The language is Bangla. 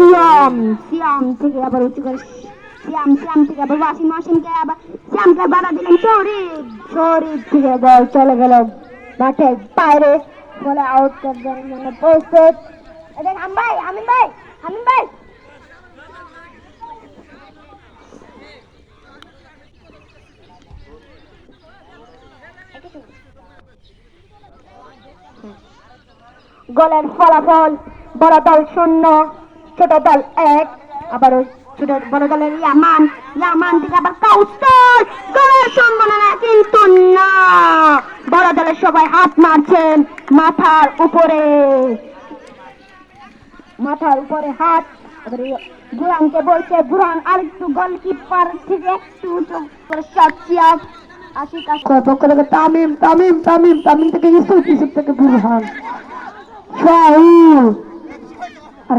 সিয়াম সিয়াম থেকে আবার উঁচু করে সিয়াম থেকে আবার ওয়াসিমকে আবার সিয়ামকে বাধা দিলেন শরীফ। শরীফ থেকে বল চলে গেল মাঠের বাইরে, বলে আউট করবার জন্য প্রস্তুত। এদের আমিন ভাই গোলের ফলাফল বড় দল 0, ছোট দল 1। আবার ছোট বড় দলের ইয়ামান থেকে আবার কাউসার, গোলের সম্ভাবনা কিন্তু না। বড় দলের সবাই হাত মারছেন মাথার উপরে হাত। বুরানকে বলছে, বুরান আরেকটু গোলকিপার থেকে একটু উঁচু করে শট সিয়াম। আশিক পক্ষ থেকে তামিম থেকে ইউসুফ থেকে বুরহান শাহুল। আর